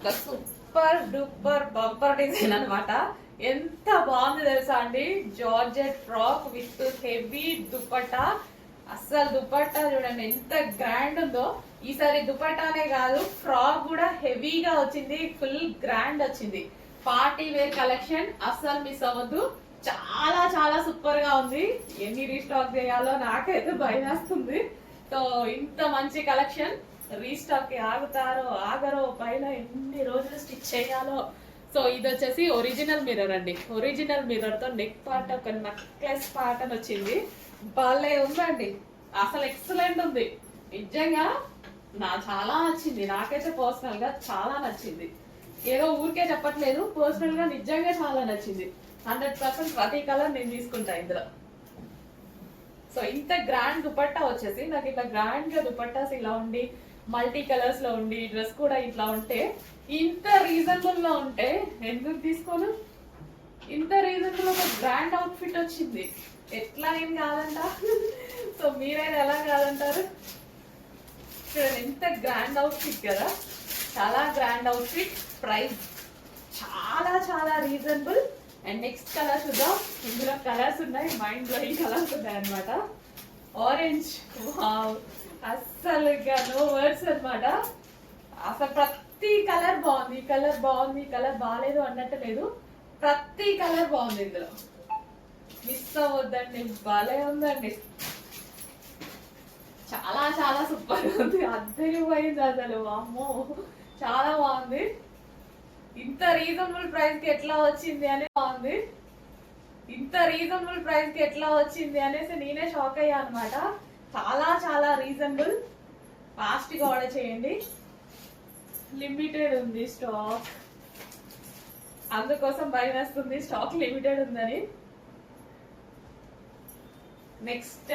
ఒక super duper bumper design అనమాట. ఎంత బాగుంది తెలుసా అండి. Georgette frock with heavy dupatta. అస్సలు దుపట్టా చూడండి ఎంత గ్రాండ్ ఉందో. ఈసారి దుపట్టానే కాదు ఫ్రాక్ కూడా హెవీగా వచ్చింది, ఫుల్ గ్రాండ్ వచ్చింది. పార్టీ వేర్ కలెక్షన్ అస్సలు మిస్ అవ్వద్దు. చాలా చాలా సూపర్ గా ఉంది. ఎన్ని రీస్టాక్ చేయాలో నాకైతే భయం వేస్తుంది. సో ఇంత మంచి కలెక్షన్ రీస్టాక్ కి ఆగుతారో ఆగరో, పైన ఎన్ని రోజులు స్టిచ్ చేయాలో. సో ఇది వచ్చేసి ఒరిజినల్ మిర్రర్ అండి. ఒరిజినల్ మిర్రర్ తో నెక్ పార్ట్ ఒక నెక్లెస్ ప్యాటర్న్ వచ్చింది. భలే ఉందండి, అసలు ఎక్సలెంట్ ఉంది. నిజంగా చాలా నచ్చింది. నాకైతే పర్సనల్ గా చాలా నచ్చింది. ఏదో ఊరికే చెప్పట్లేదు, పర్సనల్ గా నిజంగా చాలా నచ్చింది. 100% ప్రతి కలర్ నేను తీసుకుంటా ఇందులో. సో ఇంత గ్రాండ్ దుపట్టా వచ్చేసి నాకు ఇట్లా గ్రాండ్ గా దుపట్టాస్ ఇలా ఉండి మల్టీ కలర్స్ లో ఉండి డ్రెస్ కూడా ఇట్లా ఉంటే, ఇంత రీజనబుల్ లో ఉంటే ఎందుకు తీసుకోను. ఇంత రీజనబుల్ ఒక గ్రాండ్ అవుట్ ఫిట్ వచ్చింది, ఎట్లా ఏం కాదంట. సో మీరైనా ఎలా కాదంటారు. చూడండి ఎంత గ్రాండ్ అవుట్ ఫిట్ కదా, చాలా గ్రాండ్ అవుట్ ఫిట్. ప్రైస్ చాలా చాలా రీజనబుల్. అండ్ నెక్స్ట్ కలర్ చూద్దాం. ఇందులో కలర్స్ ఉన్నాయి, మైండ్ లో ఈ కలర్స్ ఉన్నాయి అనమాట. ఆరెంజ్, వావ్, అస్సలు ఇంకా నో వర్డ్స్ అనమాట. అసలు ప్రతి కలర్ బాగుంది, ఈ కలర్ బాగుంది, ఈ కలర్ బాగాలేదు అన్నట్టు లేదు. ప్రతి కలర్ బాగుంది ఇందులో, మిస్ అవ్వద్దండి. భలే ఉందండి, చాలా చాలా సూపర్ ఉంది. అద్దరిపోయింది అసలు, అమ్మో చాలా బాగుంది. ఇంత రీజనబుల్ ప్రైస్ కి ఎట్లా వచ్చింది అని బాగుంది. ఇంత రీజనబుల్ ప్రైస్ కి ఎట్లా వచ్చింది అనేసి నేనే షాక్ అయ్యా అనమాట. చాలా చాలా రీజనబుల్. ఫాస్ట్ గా ఆర్డర్ చేయండి, లిమిటెడ్ ఉంది స్టాక్. అందుకోసం భయం వేస్తుంది స్టాక్ లిమిటెడ్ ఉందని. Next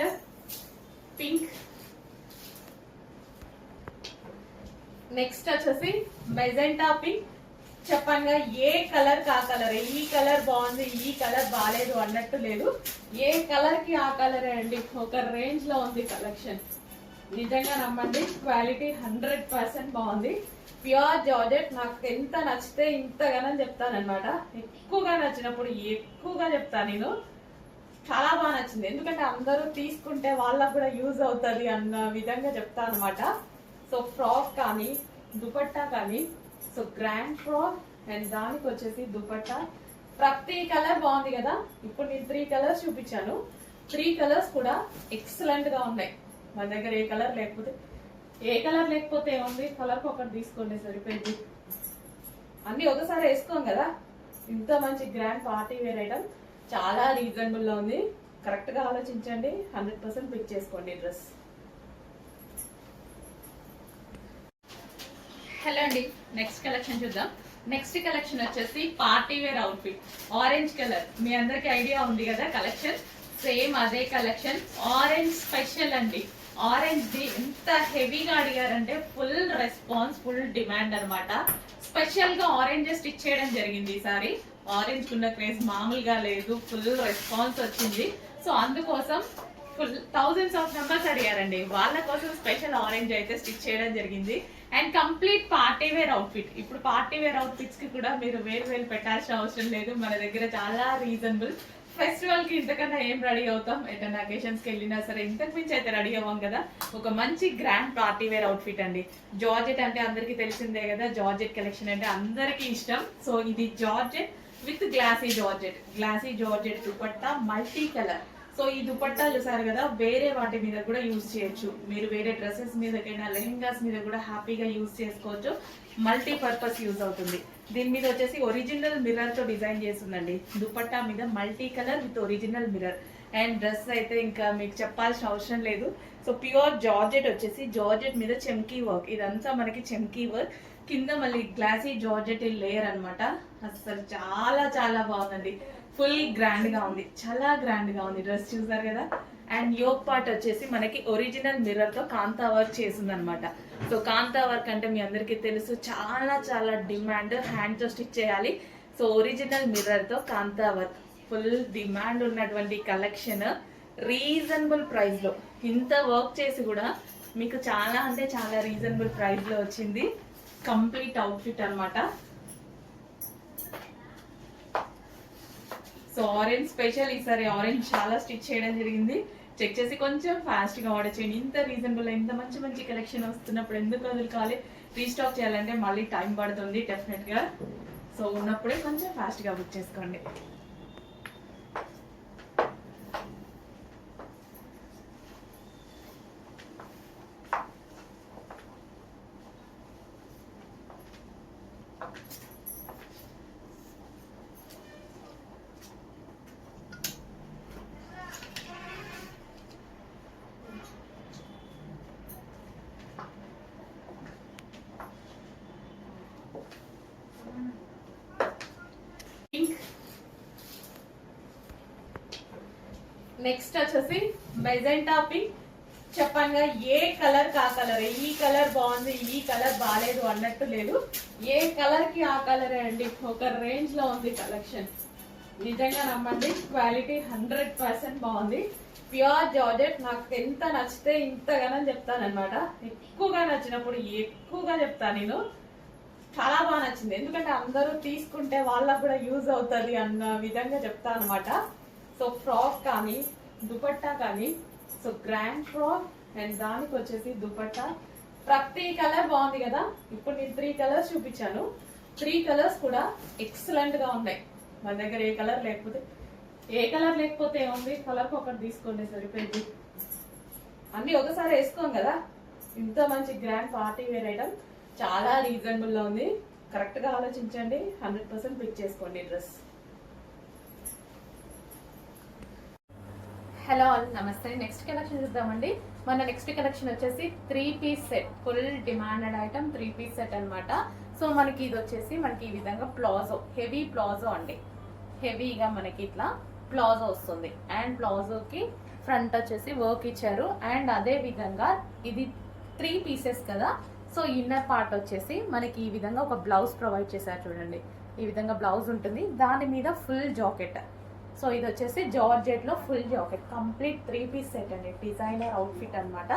pink. నెక్స్ట్ వచ్చేసి మెజెంటా పింక్. చెప్పంగా ఏ కలర్ కా కలర్. ఈ కలర్ బాగుంది, ఈ కలర్ బాగాలేదు అన్నట్టు లేదు. ఏ కలర్ కి ఆ కలరే అండి. ఒక రేంజ్ లో ఉంది కలెక్షన్. నిజంగా నమ్మండి, క్వాలిటీ 100% బాగుంది. Pure georgette. నాకు ఎంత నచ్చితే ఇంతగానో చెప్తానమాట. ఎక్కువగా నచ్చినప్పుడు ఎక్కువగా చెప్తాను నేను. చాలా బాగా నచ్చింది, ఎందుకంటే అందరూ తీసుకుంటే వాళ్ళకు కూడా యూజ్ అవుతుంది అన్న విధంగా చెప్తా అనమాట. సో ఫ్రాక్ కానీ దుపట్టా కానీ, సో గ్రాండ్ ఫ్రాక్ అండ్ దానికి వచ్చేసి దుపట్టా. ప్రతి కలర్ బాగుంది కదా. ఇప్పుడు నేను 3 కలర్స్ చూపించాను. 3 కలర్స్ కూడా ఎక్సలెంట్ గా ఉన్నాయి. మన దగ్గర ఏ కలర్ లేకపోతే ఏముంది, కలర్ ఒకటి తీసుకోండి సరిపోయింది. అన్ని ఒకసారి వేసుకోం కదా. ఇంత మంచి గ్రాండ్ పార్టీ వేర్ ఐటమ్ చాలా రీజనబుల్ లో ఉంది. కరెక్ట్ గా ఆలోచించండి, 100% పిక్ చేసుకోండి డ్రెస్. హలో అండి, నెక్స్ట్ కలెక్షన్ చూద్దాం. నెక్స్ట్ కలెక్షన్ వచ్చేసి party wear outfit. Orange colour మీ అందరికి ఐడియా ఉంది కదా. కలెక్షన్ సేమ్ అదే కలెక్షన్. ఆరెంజ్ స్పెషల్ అండి. ఆరెంజ్ ది ఎంత హెవీగా అడిగారంటే ఫుల్ రెస్పాన్స్, ఫుల్ డిమాండ్ అనమాట. స్పెషల్ గా ఆరెంజ్ స్టిచ్ చేయడం జరిగింది ఈసారి. ఆరెంజ్ కున్న క్రేజ్ మామూలుగా లేదు, ఫుల్ రెస్పాన్స్ వచ్చింది. సో అందుకోసం ఫుల్ థౌజండ్స్ ఆఫ్ మెంబర్స్ అడిగారండి. వాళ్ళ కోసం స్పెషల్ ఆరెంజ్ అయితే స్టిచ్ చేయడం జరిగింది. And complete party wear outfit. ఇప్పుడు పార్టీ వేర్ అవుట్ఫిట్స్ కి కూడా మీరు వేరు పెట్టాల్సిన అవసరం లేదు. మన దగ్గర చాలా రీజనబుల్. ఫెస్టివల్ కి ఇంతకన్నా ఏం రెడీ అవుతాం, ఏదైనా అకేషన్స్ కి వెళ్ళినా సరే ఇంతకు మించి అయితే రెడీ అవ్వం కదా. ఒక మంచి గ్రాండ్ పార్టీ వేర్ అవుట్ఫిట్ అండి. జార్జెట్ అంటే అందరికి తెలిసిందే కదా. జార్జెట్ కలెక్షన్ అంటే అందరికి ఇష్టం. సో ఇది georgette with glossy georgette dupatta, multi colour. So ఈ దుపట్టాలు చూసారు కదా, వేరే వాటి మీద కూడా యూజ్ చేయొచ్చు. మీరు వేరే డ్రెస్సెస్ మీదకైనా లెహెంగాస్ మీద కూడా హ్యాపీగా యూజ్ చేసుకోవచ్చు. మల్టీ పర్పస్ యూజ్ అవుతుంది. దీని మీద వచ్చేసి ఒరిజినల్ మిర్రర్ తో డిజైన్ చేస్తుందండి. దుపట్టా మీద multi colour with original mirror. And dress అయితే ఇంకా మీకు చెప్పాల్సిన అవసరం లేదు. సో ప్యూర్ జార్జెట్ వచ్చేసి జార్జెట్ మీద చెమ్కీ వర్క్. ఇదంతా మనకి చెమ్కీ వర్క్. కింద మళ్ళీ గ్లాసీ జార్జెట్ లేయర్ అనమాట. అసలు చాలా చాలా బాగుందండి. ఫుల్ గ్రాండ్ గా ఉంది, చాలా గ్రాండ్ గా ఉంది. డ్రెస్ చూసారు కదా. అండ్ యోక్ పార్ట్ వచ్చేసి మనకి ఒరిజినల్ మిర్రర్ తో కాంతా వర్క్ చేసింది అనమాట. సో కాంతా వర్క్ అంటే మీ అందరికీ తెలుసు, చాలా చాలా డిమాండ్. హ్యాండ్ తో స్టిచ్ చేయాలి. సో ఒరిజినల్ మిర్రర్ తో కాంతా వర్క్, ఫుల్ డిమాండ్ ఉన్నటువంటి కలెక్షన్. రీజనబుల్ ప్రైస్ లో ఇంత వర్క్ చేసి కూడా మీకు చాలా అంటే చాలా రీజనబుల్ ప్రైస్ లో వచ్చింది. కంప్లీట్ అవుట్ఫిట్ అన్నమాట. సో ఆరెంజ్ స్పెషల్, ఈసారి ఆరెంజ్ చాలా స్టిచ్ చేయడం జరిగింది. చెక్ చేసి కొంచెం ఫాస్ట్గా ఆర్డర్ చేయండి. ఇంత రీజనబుల్, ఇంత మంచి మంచి కలెక్షన్ వస్తున్నప్పుడు ఎందుకు వదులుకోవాలి? రీస్టాక్ చేయాలంటే మళ్ళీ టైం పడుతుంది డెఫినెట్గా. సో ఉన్నప్పుడే కొంచెం ఫాస్ట్గా బుక్ చేసుకోండి. నెక్స్ట్ వచ్చేసి మెజెంటా పింక్. చెప్పంగా ఏ కలర్ కా కలర్, ఈ కలర్ బాగుంది ఈ కలర్ బాగాలేదు అన్నట్టు లేదు. ఏ కలర్ కి ఆ కలరే అండి. ఒక రేంజ్ లో ఉంది కలెక్షన్. నిజంగా నమ్మండి, క్వాలిటీ 100% బాగుంది. Pure georgette. నాకు ఎంత నచ్చితే ఇంతగానో చెప్తానమాట. ఎక్కువగా నచ్చినప్పుడు ఎక్కువగా చెప్తాను నేను. చాలా బాగా నచ్చింది, ఎందుకంటే అందరూ తీసుకుంటే వాళ్ళకు కూడా యూజ్ అవుతుంది అన్న విధంగా చెప్తాను అనమాట. సో ఫ్రాక్ కానీ దుపట్టా కానీ, సో గ్రాండ్ ఫ్రాక్ అండ్ దానికి వచ్చేసి దుపట్టా, ప్రతి కలర్ బాగుంది కదా. ఇప్పుడు నేను 3 కలర్స్ చూపించాను. 3 కలర్స్ కూడా ఎక్సలెంట్ గా ఉన్నాయి. మన దగ్గర ఏ కలర్ లేకపోతే ఏముంది, కలర్ ఒకటి తీసుకోండి సరిపోయింది. అన్ని ఒకసారి వేసుకోం కదా. ఇంత మంచి గ్రాండ్ పార్టీ వేర్ ఐటమ్ చాలా రీజనబుల్ లో ఉంది. కరెక్ట్ గా ఆలోచించండి, 100% పిక్ చేసుకోండి dress. Hello all, namaste. Next collection చూద్దామండి. మన నెక్స్ట్ కలెక్షన్ వచ్చేసి 3 piece set. Full demanded item 3 piece set అనమాట. సో మనకి ఇది వచ్చేసి మనకి ఈ విధంగా ప్లాజో, హెవీ ప్లాజో అండి. హెవీగా మనకి ఇట్లా ప్లాజో వస్తుంది. అండ్ ప్లాజోకి ఫ్రంట్ వచ్చేసి వర్క్ ఇచ్చారు. అండ్ అదే విధంగా ఇది 3 పీసెస్ కదా. సో ఇన్నర్ పార్ట్ వచ్చేసి మనకి ఈ విధంగా ఒక బ్లౌజ్ ప్రొవైడ్ చేశారు చూడండి. ఈ విధంగా బ్లౌజ్ ఉంటుంది, దాని మీద ఫుల్ జాకెట్. సో ఇది వచ్చేసి జార్జెట్ లో full jacket, complete 3 piece set అండి. డిజైనర్ అవుట్ఫిట్ అనమాట.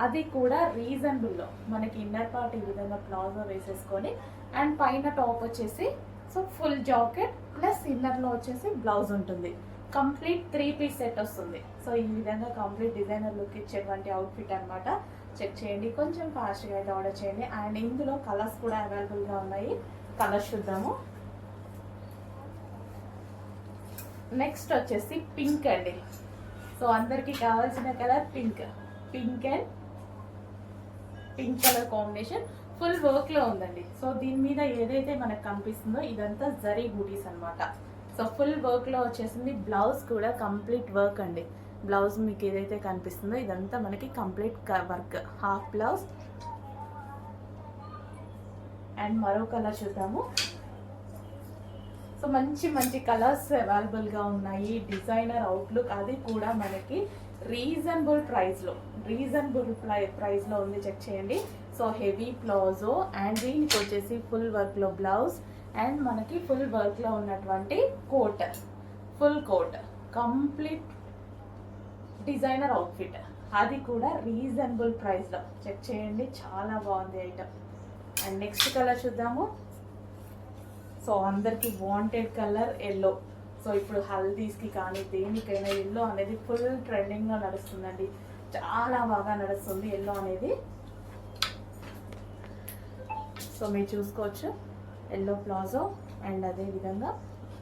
అది కూడా రీజనబుల్ లో మనకి ఇన్నర్ పార్ట్ ఈ విధంగా ప్లాజో వేసేసుకొని అండ్ పైన టాప్ వచ్చేసి so full jacket plus inner లో వచ్చేసి బ్లౌజ్ ఉంటుంది. కంప్లీట్ 3 పీస్ సెట్ వస్తుంది. సో ఈ విధంగా కంప్లీట్ డిజైనర్ లుక్ ఇచ్చేటువంటి అవుట్ఫిట్ అనమాట. చెక్ చేయండి, కొంచెం ఫాస్ట్గా అయితే ఆర్డర్ చేయండి. అండ్ ఇందులో కలర్స్ కూడా అవైలబుల్గా ఉన్నాయి. కలర్స్ చూద్దాము. నెక్స్ట్ వచ్చేసి పింక్ అండి. సో అందరికి కావాల్సిన colour pink. Pink and pink colour combination full work లో ఉందండి. సో దీని మీద ఏదైతే మనకు కనిపిస్తుందో ఇదంతా జరీ బూటీస్ అనమాట. సో ఫుల్ వర్క్ లో వచ్చేసింది. బ్లౌజ్ కూడా కంప్లీట్ వర్క్ అండి. బ్లౌజ్ మీకు ఏదైతే కనిపిస్తుందో ఇదంతా మనకి complete work. Half blouse. And మరో కలర్ చూద్దాము. సో మంచి మంచి కలర్స్ అవైలబుల్గా ఉన్నాయి. డిజైనర్ అవుట్లుక్, అది కూడా మనకి రీజనబుల్ ప్రైస్లో ఉంది. చెక్ చేయండి. సో హెవీ ప్లాజో అండ్ దీనికి వచ్చేసి ఫుల్ వర్క్లో బ్లౌజ్ అండ్ మనకి ఫుల్ వర్క్లో ఉన్నటువంటి coat, full coat, complete designer outfit. అది కూడా రీజనబుల్ ప్రైస్లో. చెక్ చేయండి, చాలా బాగుంది ఐటమ్. అండ్ నెక్స్ట్ కలర్ చూద్దాము. సో అందరికి వాంటెడ్ కలర్ ఎల్లో. సో ఇప్పుడు హల్దీస్కి కానీ దేనికైనా ఎల్లో అనేది ఫుల్ ట్రెండింగ్లో నడుస్తుందండి. చాలా బాగా నడుస్తుంది ఎల్లో అనేది. సో మీరు చూసుకోవచ్చు, ఎల్లో ప్లాజో అండ్ అదే విధంగా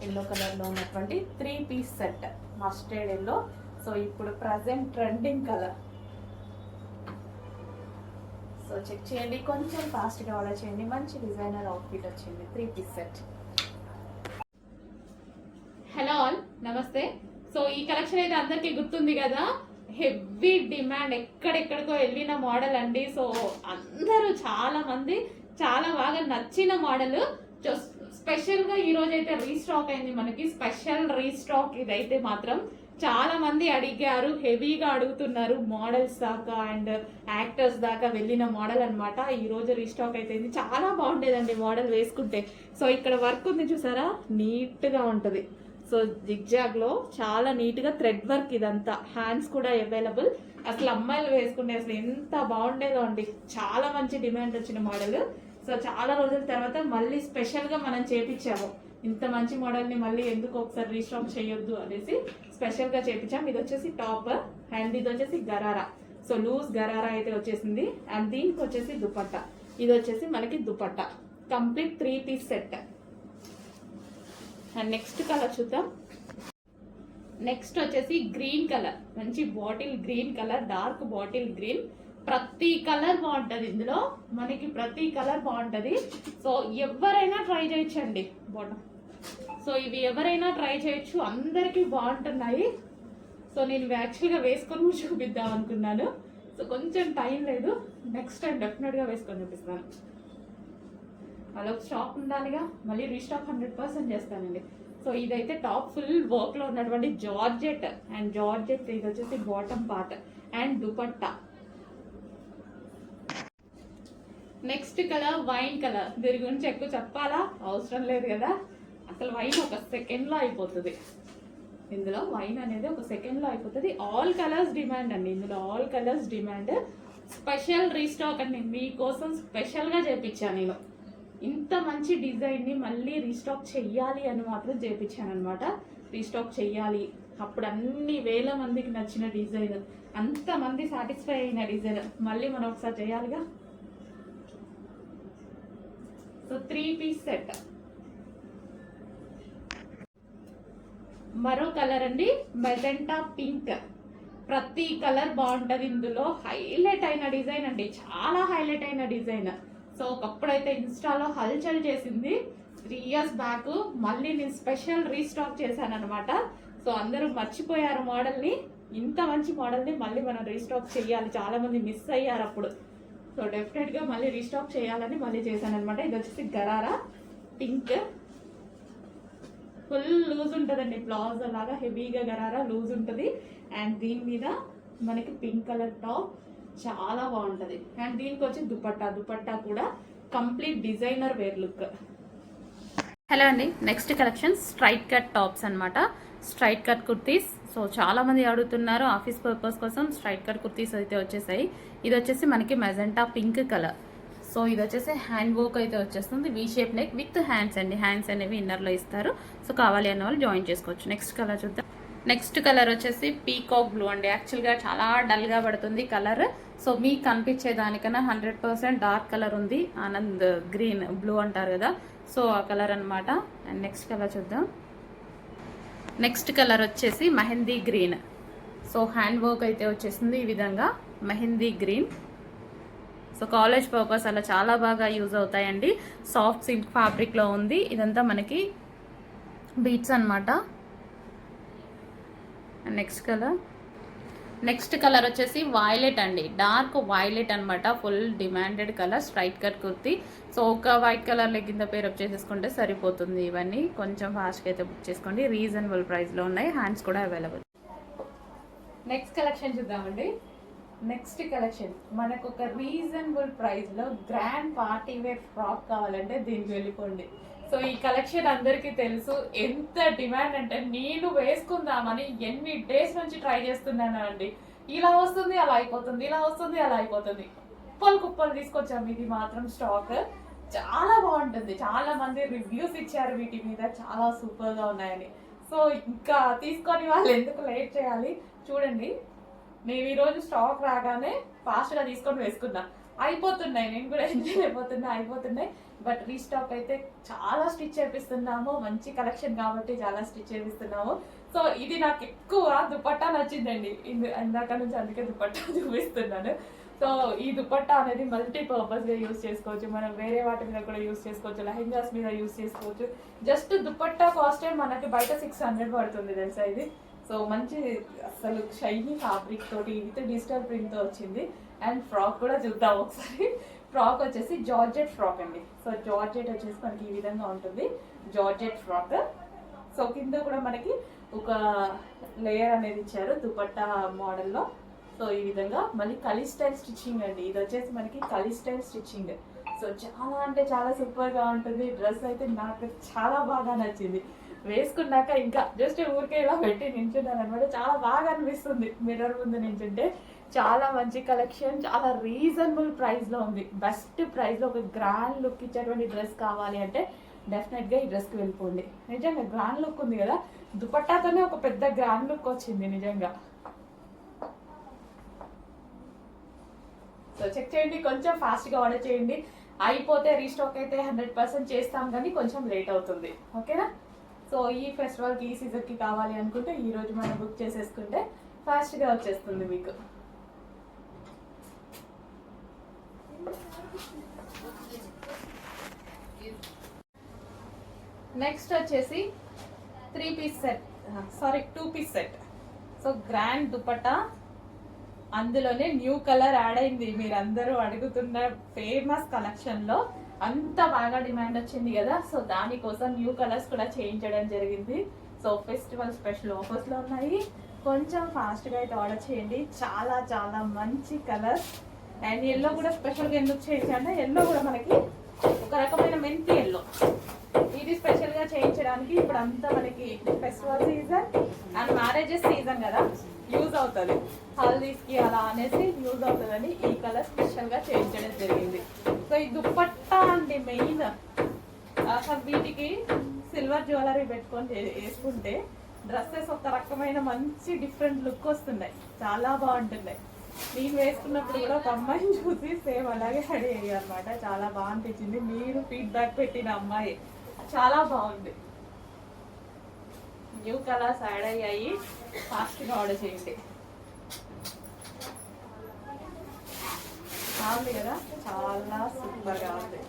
ఎల్లో కలర్లో ఉన్నటువంటి 3 piece set mustard yellow. So ఇప్పుడు present trending colour. So check చేయండి, కొంచెం ఫాస్ట్గా ఆర్డర్ చేయండి. మంచి డిజైనర్ అవుట్ఫిట్ వచ్చింది 3 పీస్ సెట్. హలో ఆల్, నమస్తే. సో ఈ కలెక్షన్ అయితే అందరికీ గుర్తుంది కదా. హెవీ డిమాండ్, ఎక్కడెక్కడికో వెళ్ళిన మోడల్ అండి. సో అందరూ చాలా మంది చాలా బాగా నచ్చిన మోడల్. స్పెషల్గా ఈరోజు అయితే రీస్టాక్ అయింది మనకి. స్పెషల్ రీస్టాక్ ఇదైతే మాత్రం చాలా మంది అడిగారు, హెవీగా అడుగుతున్నారు. మోడల్స్ దాకా అండ్ యాక్టర్స్ దాకా వెళ్ళిన మోడల్ అనమాట. ఈ రోజు రీస్టాక్ అయితే చాలా బాగుండేదండి మోడల్ వేసుకుంటే. సో ఇక్కడ వర్క్ ఉంది చూసారా, నీట్గా ఉంటుంది. సో జిగ్జాగ్లో చాలా నీట్గా థ్రెడ్ వర్క్ ఇదంతా. హ్యాండ్స్ కూడా అవైలబుల్. అసలు అమ్మాయిలు వేసుకుంటే అసలు ఎంత బాగుండేదో అండి. చాలా మంచి డిమాండ్ వచ్చిన మోడల్. సో చాలా రోజుల తర్వాత మళ్ళీ స్పెషల్గా మనం చేపించాము. ఇంత మంచి మోడల్ని మళ్ళీ ఎందుకు ఒకసారి రీస్టాక్ చేయొద్దు అనేసి స్పెషల్గా చేపించాం. ఇది వచ్చేసి టాప్ అండ్ ఇది వచ్చేసి గరారా. సో లూజ్ గరారా అయితే వచ్చేసింది. అండ్ దీనికి వచ్చేసి దుపట్టా. ఇది వచ్చేసి మనకి dupatta complete 3 piece set. And next colour చూద్దాం. నెక్స్ట్ వచ్చేసి గ్రీన్ కలర్, మంచి bottle green colour, dark bottle green. ప్రతి కలర్ బాగుంటుంది ఇందులో మనకి, ప్రతి కలర్ బాగుంటుంది. సో ఎవరైనా ట్రై చేయొచ్చండి బాటమ్. సో ఇవి ఎవరైనా ట్రై చేయొచ్చు, అందరికీ బాగుంటున్నాయి. సో నేను యాక్చువల్గా వేసుకొని చూపిద్దాం అనుకున్నాను. సో కొంచెం టైం లేదు, నెక్స్ట్ టైం డెఫినెట్గా వేసుకొని చూపిస్తాను. అలా స్టాక్ ఉండాలిగా, మళ్ళీ రీస్టాక్ 100% చేస్తానండి. సో ఇదైతే టాప్ ఫుల్ వర్క్లో ఉన్నటువంటి జార్జెట్. అండ్ జార్జెట్ ఇది వచ్చేసి bottom part and dupatta. Next colour wine colour. దీని గురించి ఎక్కువ చెప్పాలా అవసరం లేదు కదా, అసలు వైన్ ఒక సెకండ్లో అయిపోతుంది. ఇందులో వైన్ అనేది ఒక సెకండ్లో అయిపోతుంది. ఆల్ కలర్స్ డిమాండ్ అండి, ఇందులో all colours demand. Special restock అండి, మీకోసం స్పెషల్గా చేయించాను నేను. ఇంత మంచి డిజైన్ని మళ్ళీ రీస్టాక్ చెయ్యాలి అని మాత్రం చేయించాను అనమాట. రీస్టాక్ చెయ్యాలి, అప్పుడు అన్ని వేల మందికి నచ్చిన డిజైన్, అంతమంది సాటిస్ఫై అయిన డిజైన్ మళ్ళీ మనం ఒకసారి చేయాలిగా. So 3 piece set. మరో కలర్ అండి, మెజెంటా పింక్. ప్రతి కలర్ బాగుంటుంది ఇందులో. హైలైట్ అయిన డిజైన్ అండి, చాలా హైలైట్ అయిన డిజైన్. సో ఒకప్పుడైతే ఇన్స్టాలో హల్చల్ చేసింది. 3 ఇయర్స్ బ్యాక్ మళ్ళీ నేను స్పెషల్ రీస్టాక్ చేశాను అనమాట. సో అందరూ మర్చిపోయారు మోడల్ని. ఇంత మంచి మోడల్ని మళ్ళీ మనం రీస్టాక్ చేయాలి, చాలా మంది మిస్ అయ్యారు అప్పుడు. సో డెఫినెట్గా మళ్ళీ రీస్టాక్ చేయాలని మళ్ళీ చేశాను అనమాట. ఇది వచ్చేసి గరారా పింక్, ఫుల్ లూజ్ ఉంటుందండి, ప్లాజో లాగా హెవీగా గరారా లూజ్ ఉంటుంది. అండ్ దీని మీద మనకి పింక్ కలర్ టాప్ చాలా బాగుంటుంది. అండ్ దీనికి వచ్చి దుపట్టా. దుపట్టా కూడా complete designer wear look. Hello అండి, next collection straight cut tops అనమాట. Straight cut kurtis. సో చాలా మంది అడుగుతున్నారు ఆఫీస్ పర్పస్ కోసం స్ట్రైట్ కట్ కుర్తీస్ అయితే వచ్చేసాయి. ఇది వచ్చేసి మనకి మెజెంటా పింక్ కలర్. సో ఇది వచ్చేసి హ్యాండ్ వర్క్ అయితే వచ్చేస్తుంది, V shape neck with hands అండి. హ్యాండ్స్ అనేవి ఇన్నర్లో ఇస్తారు. సో కావాలి అన్న వాళ్ళు జాయిన్ చేసుకోవచ్చు. నెక్స్ట్ కలర్ చూద్దాం. నెక్స్ట్ కలర్ వచ్చేసి పీకాక్ బ్లూ అండి. యాక్చువల్గా చాలా డల్గా పడుతుంది కలర్. సో మీకు కనిపించే దానికన్నా 100% డార్క్ కలర్ ఉంది. ఆనంద్ గ్రీన్ బ్లూ అంటారు కదా, సో ఆ కలర్ అనమాట. అండ్ నెక్స్ట్ కలర్ చూద్దాం. నెక్స్ట్ కలర్ వచ్చేసి mehndi green. So hand work అయితే వచ్చేసింది ఈ విధంగా mehndi green. So college purpose అలా చాలా బాగా యూజ్ అవుతాయండి. సాఫ్ట్ సిల్క్ ఫ్యాబ్రిక్లో ఉంది. ఇదంతా మనకి బీట్స్ అనమాట. నెక్స్ట్ కలర్ వచ్చేసి వైలెట్ అండి, డార్క్ వైలెట్ అనమాట. Full demanded colour, straight cut kurti. So ఒక వైట్ కలర్ కింద పేరు అప్ చేసేసుకుంటే సరిపోతుంది. ఇవన్నీ కొంచెం ఫాస్ట్గా అయితే బుక్ చేసుకోండి, రీజనబుల్ ప్రైస్లో ఉన్నాయి. హ్యాండ్స్ కూడా అవైలబుల్. నెక్స్ట్ కలెక్షన్ చూద్దామండి. నెక్స్ట్ కలెక్షన్ మనకు ఒక రీజనబుల్ ప్రైస్లో గ్రాండ్ పార్టీ వేర్ ఫ్రాక్ కావాలంటే దీనికి వెళ్ళిపోండి. సో ఈ కలెక్షన్ అందరికీ తెలుసు, ఎంత డిమాండ్ అంటే నేను వేసుకుందామని ఎన్ని డేస్ నుంచి ట్రై చేస్తున్నాను అండి. ఇలా వస్తుంది అలా అయిపోతుంది, ఇలా వస్తుంది అలా అయిపోతుంది. కుప్పలు కుప్పలు తీసుకొచ్చాము. ఇది మాత్రం స్టాక్ చాలా బాగుంటుంది. చాలా మంది రివ్యూస్ ఇచ్చారు వీటి మీద, చాలా సూపర్గా ఉన్నాయని. సో ఇంకా తీసుకొని వాళ్ళు ఎందుకు లేట్ చేయాలి, చూడండి. నేను ఈరోజు స్టాక్ రాగానే ఫాస్ట్గా తీసుకొని వేసుకున్నా. అయిపోతున్నాయి, నేను కూడా ఎంజాయ్ అయిపోతున్నాయి. బట్ రీస్టాక్ అయితే చాలా స్టిచ్ చేపిస్తున్నాము, మంచి కలెక్షన్ కాబట్టి చాలా స్టిచ్ చేపిస్తున్నాము. సో ఇది నాకు ఎక్కువ దుపట్టా నచ్చిందండి ఇందాక నుంచి, అందుకే దుపట్టా చూపిస్తున్నాను. సో ఈ దుపట్టా అనేది మల్టీపర్పస్గా యూస్ చేసుకోవచ్చు. మనం వేరే వాటి మీద కూడా యూస్ చేసుకోవచ్చు, లెహెంగాస్ మీద యూస్ చేసుకోవచ్చు. జస్ట్ దుపట్టా కాస్టే మనకి బయట 600 పడుతుంది తెలుసా ఇది. సో మంచి అసలు షైనీ ఫ్యాబ్రిక్ తోటి విత్ డిజిటల్ ప్రింట్తో వచ్చింది. అండ్ ఫ్రాక్ కూడా చూద్దాం ఒకసారి. ఫ్రాక్ వచ్చేసి జార్జెట్ ఫ్రాక్ అండి. సో జార్జెట్ వచ్చేసి మనకి ఈ విధంగా ఉంటుంది, జార్జెట్ ఫ్రాక్. సో కింద కూడా మనకి ఒక లేయర్ అనేది ఇచ్చారు దుపట్టా మోడల్లో. సో ఈ విధంగా మళ్ళీ కలీ స్టైల్ స్టిచ్చింగ్ అండి. ఇది వచ్చేసి మనకి కలీ స్టైల్ స్టిచ్చింగ్. సో చాలా అంటే చాలా సూపర్గా ఉంటుంది. డ్రెస్ అయితే నాకు చాలా బాగా నచ్చింది. వేసుకున్నాక ఇంకా జస్ట్ ఊరికే ఇలా పెట్టి నించున్నాను అనమాట. చాలా బాగా అనిపిస్తుంది మిర్రర్ ముందు నించుంటే. చాలా మంచి కలెక్షన్, చాలా రీజనబుల్ ప్రైస్లో ఉంది. బెస్ట్ ప్రైస్లో ఒక గ్రాండ్ లుక్ ఇచ్చేటువంటి డ్రెస్ కావాలి అంటే డెఫినెట్గా ఈ డ్రెస్కి వెళ్ళిపోండి. నిజంగా గ్రాండ్ లుక్ ఉంది కదా, దుపట్టాతోనే ఒక పెద్ద గ్రాండ్ లుక్ వచ్చింది నిజంగా. సో చెక్ చేయండి, కొంచెం ఫాస్ట్గా ఆర్డర్ చేయండి. అయిపోతే రీస్టాక్ అయితే 100% చేస్తాం, కానీ కొంచెం లేట్ అవుతుంది. ఓకేనా? సో ఈ ఫెస్టివల్కి ఈ సీజన్కి కావాలి అనుకుంటే ఈ రోజు మనం బుక్ చేసేసుకుంటే ఫాస్ట్గా వచ్చేస్తుంది మీకు. నెక్స్ట్ వచ్చేసి 2 piece set. So grand dupatta, అందులోనే న్యూ కలర్ యాడ్ అయింది. మీరు అందరూ అడుగుతున్న ఫేమస్ కలెక్షన్లో అంత బాగా డిమాండ్ వచ్చింది కదా, సో దానికోసం న్యూ కలర్స్ కూడా చేయించడం జరిగింది. సో ఫెస్టివల్ స్పెషల్ ఆఫర్స్లో ఉన్నాయి. కొంచెం ఫాస్ట్గా అయితే ఆర్డర్ చేయండి. చాలా చాలా మంచి కలర్స్. అండ్ ఎల్లో కూడా స్పెషల్గా ఎందుకు చేయించంటే, ఎల్లో కూడా మనకి ఒక రకమైన మెంతి ఎల్లో, ఇది స్పెషల్గా చేయించడానికి. ఇప్పుడు అంతా మనకి festival season and marriages season కదా, యూజ్ అవుతుంది. హల్దీస్కి అలా అనేసి యూజ్ అవుతుందని ఈ కలర్ స్పెషల్గా చేయించడం జరిగింది. సో ఈ దుపట్టా అండి మెయిన్. అసలు వీటికి సిల్వర్ జ్యువెలరీ పెట్టుకొని వేసుకుంటే డ్రెస్సెస్ ఒక రకమైన మంచి డిఫరెంట్ లుక్ వస్తున్నాయి, చాలా బాగుంటున్నాయి. నేను వేసుకున్నప్పుడు కూడా ఒక అమ్మాయిని చూసి సేమ్ అలాగే రెడీ అయ్యాయి అనమాట. చాలా బాగా అనిపించింది. మీరు ఫీడ్బ్యాక్ పెట్టిన అమ్మాయి చాలా బాగుంది. న్యూ కలర్స్ యాడ్ అయ్యాయి, ఫాస్ట్గా ఆర్డర్ చేయండి. బాగుంది కదా, చాలా సూపర్గా ఉంది.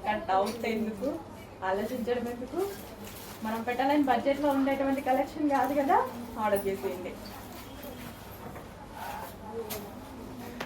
కానీ డౌట్ ఎందుకు, ఆలోచించడం ఎందుకు, మనం పెట్టలేని బడ్జెట్లో ఉండేటువంటి కలెక్షన్ కాదు కదా, ఆర్డర్ చేసేయండి.